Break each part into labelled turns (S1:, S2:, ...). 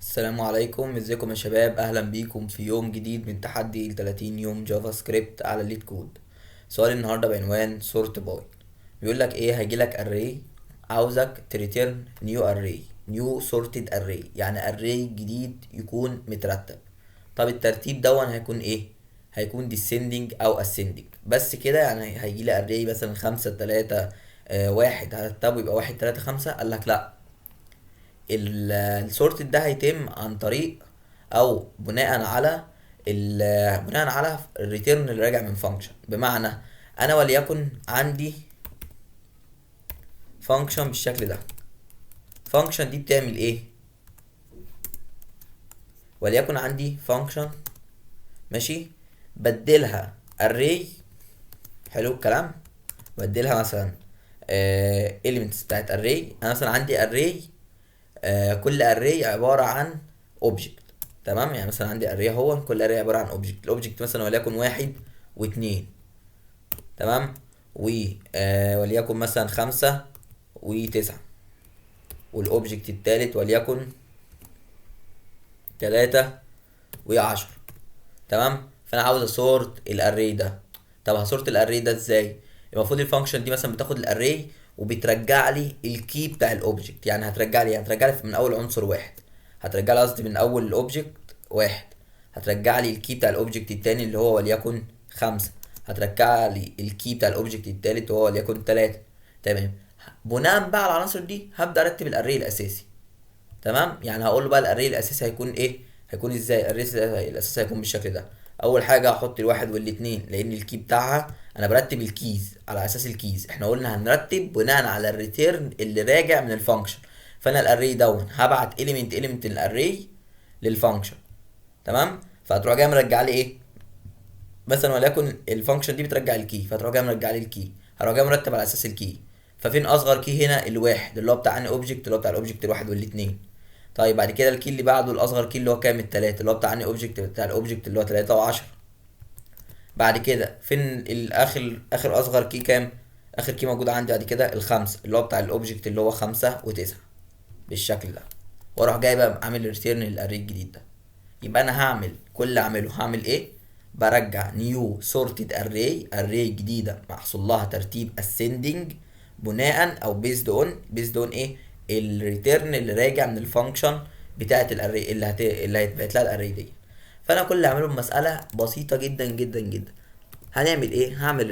S1: السلام عليكم، ازيكم يا شباب؟ اهلا بيكم في يوم جديد من تحدي ال 30 يوم جافا سكريبت على الليد كود. سؤال النهارده بعنوان سورت باي. بيقول لك ايه؟ هيجيلك اري، عاوزك تريتيرن نيو اري، نيو سورتد اري، يعني اري جديد يكون مترتب. طب الترتيب دون هيكون ايه؟ هيكون descending او ascending بس كده؟ يعني هيجيلي اري مثلا 5 3 1 هرتبه يبقى 1 3 5. قال لك لا، السورت ده هيتم عن طريق او بناء على الريتيرن اللي راجع من فانكشن. بمعنى انا وليكن عندي فانكشن بالشكل ده. فانكشن دي بتعمل ايه؟ وليكن عندي فانكشن ماشي، بدلها array. حلو الكلام. بدلها مثلا elements بتاعت array. انا مثلا عندي array، كل array عبارة عن object. تمام، يعني مثلا عندي array هو كل array عبارة عن object. الاوبجكت مثلا وليكن 1 و2. تمام. وليكن مثلا 5 و9. والاوبجكت التالت وليكن 3 و10. تمام. فانا عاوز اسورت الاري ده. طب هسورت الاري ده ازاي؟ المفروض الفانكشن دي مثلا بتاخد الاري وبترجع لي الكي بتاع الاوبجكت. يعني هترجع لي من اول عنصر واحد. هترجع لي قصدي من اول الاوبجكت واحد. هترجع لي الكي بتاع الاوبجكت التاني اللي هو وليكن 5. هترجع لي الكي بتاع الاوبجكت التالت وهو وليكن 3. تمام. بناء بقى على العناصر دي هبدا ارتب الاري الاساسي. تمام. يعني هقول له بقى الاري الاساسي هيكون ايه، هيكون ازاي. الاري الاساسي هيكون بالشكل ده. اول حاجه هحط الواحد والاتنين لان الكي بتاعها انا برتب الكيز على اساس الكيز. احنا قلنا هنرتب بناء على الريتيرن اللي راجع من الفانكشن. فانا الاري دون هبعت اليمنت الاري للفانكشن. تمام. فهتروح جاي مرجع لي ايه؟ مثلا وليكن الفانكشن دي بترجع الكي، فتروح جاي مرجع لي الكي. هروح جاي مرتب على اساس الكي. ففين اصغر كي هنا؟ الواحد، اللي هو بتاع انهي اوبجكت؟ اللي هو بتاع الاوبجكت الواحد والاتنين. طيب بعد كده الكي اللي بعده الاصغر كي اللي هو كام؟ التلاتة، اللي هو بتاع انهي اوبجكت؟ بتاع الاوبجكت اللي هو 3 و10. بعد كده فين اخر اصغر كي؟ كام؟ اخر كي موجود عندي بعد كده الخمسة، اللي هو بتاع الاوبجكت اللي هو 5 و9. بالشكل ده. واروح جاي بقى عامل ريتيرن للاري الجديد ده. يبقى انا كل اللي هعمل ايه؟ برجع نيو سورتد اري جديده محصول لها ترتيب ascending بناء او بيزد اون ايه؟ الريتيرن اللي راجع من الفانكشن بتاعه الاري اللي هيتبعت لها الاري دي. فانا كل اللي هعمله بمساله بسيطه جدا جدا جدا. هنعمل ايه؟ هعمل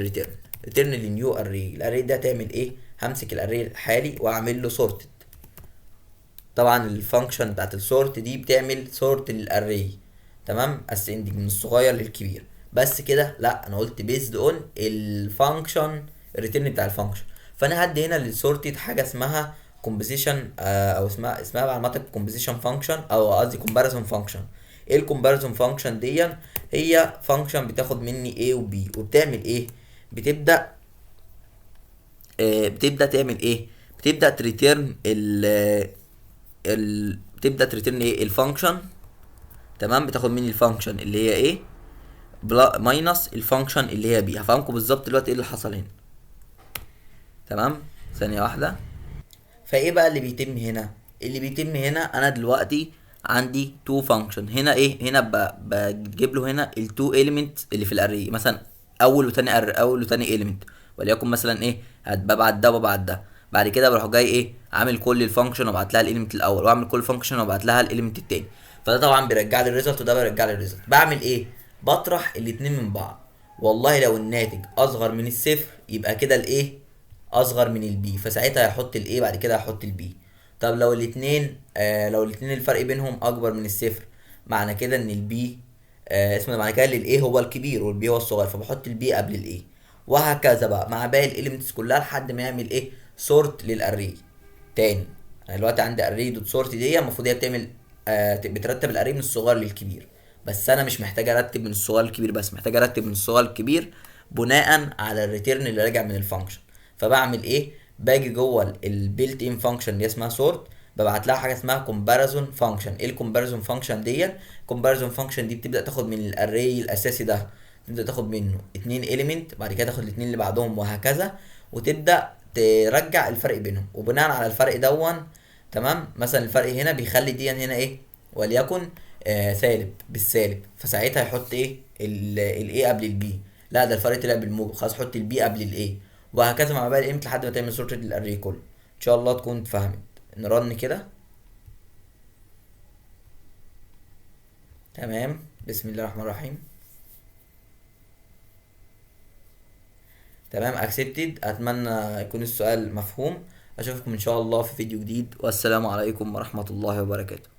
S1: ريتيرن للنيو اري. الاري ده هتعمل ايه؟ همسك الاري الحالي واعمل له سورتد. طبعا الفانكشن بتاعت السورت دي بتعمل سورت للاري. تمام، اسندنج من الصغير للكبير. بس كده؟ لا، انا قلت بيزد اون الفانكشن، الريتيرن بتاع الفانكشن. فانا هدي هنا للسورتد حاجه اسمها كومبوزيشن، او اسمها بعلامات كومبوزيشن فانكشن، او قصدي كومباريزون فانكشن. ايه الكومباريزون فانكشن دي؟ هي فانكشن بتاخد مني A و B وبتعمل ايه؟ بتبدا بتبدا تعمل ايه؟ بتبدا تريتيرن بتبدا تريتيرن ايه؟ الفانكشن. تمام. بتاخد مني الفانكشن اللي هي ايه بلا ماينس الفانكشن اللي هي بي. هفهمكم بالظبط دلوقتي ايه اللي حصل هنا. تمام. ثانيه واحده. فايه بقى اللي بيتم هنا؟ اللي بيتم هنا انا دلوقتي عندي تو فانكشن هنا. ايه هنا؟ بجيب له هنا التو اليمنت اللي في الاري. مثلا اول وتاني اليمنت وليكن مثلا ايه؟ ببعت ده وببعت ده. بعد كده بروح جاي ايه؟ عامل كل الفانكشن وابعت لها الاليمنت الاول، واعمل كل فانكشن وابعت لها الاليمنت التاني. فده طبعا بيرجع لي الريزلت وده بيرجع لي الريزلت. بعمل ايه؟ بطرح الاتنين من بعض. والله لو الناتج اصغر من الصفر يبقى كده الايه اصغر من البي، فساعتها هيحط الايه بعد كده هيحط البي. طب لو الاتنين الفرق بينهم اكبر من الصفر، معنى كده ان البي اسمه ده، معنى كده ان الايه هو الكبير والبي هو الصغير، فبحط البي قبل الايه. وهكذا بقى مع باقي الاليمنتس كلها لحد ما يعمل ايه؟ سورت للاري تاني. انا دلوقتي عندي اري دوت سورت دي المفروض هي بتعمل بترتب الاري من الصغير للكبير. بس انا مش محتاج ارتب من الصغير للكبير بس، محتاج ارتب من الصغير للكبير بناء على الريتيرن اللي راجع من الفانكشن. فبعمل ايه؟ باجي جوه البيلت ان فانكشن اللي اسمها سورت، ببعت لها حاجه اسمها كومباريزون فانكشن. ايه الكومباريزون فانكشن دي؟ الكومباريزون فانكشن دي بتبدا تاخد من الاري الاساسي ده، تبدا تاخد منه اتنين اليمنت، بعد كده تاخد الاتنين اللي بعدهم وهكذا، وتبدا ترجع الفرق بينهم. وبناء على الفرق دون، تمام، مثلا الفرق هنا بيخلي دي هنا ايه؟ وليكن سالب بالسالب، فساعتها يحط ايه الاي قبل البي. لا ده الفرق طلع بالموجب، خلاص حط البي قبل الاي، وهكذا مع باقي الامت لحد ما تعمل صورة الاري كله. ان شاء الله تكون اتفهمت. نرن كده. تمام، بسم الله الرحمن الرحيم. تمام accepted. اتمنى يكون السؤال مفهوم. اشوفكم ان شاء الله في فيديو جديد، والسلام عليكم ورحمة الله وبركاته.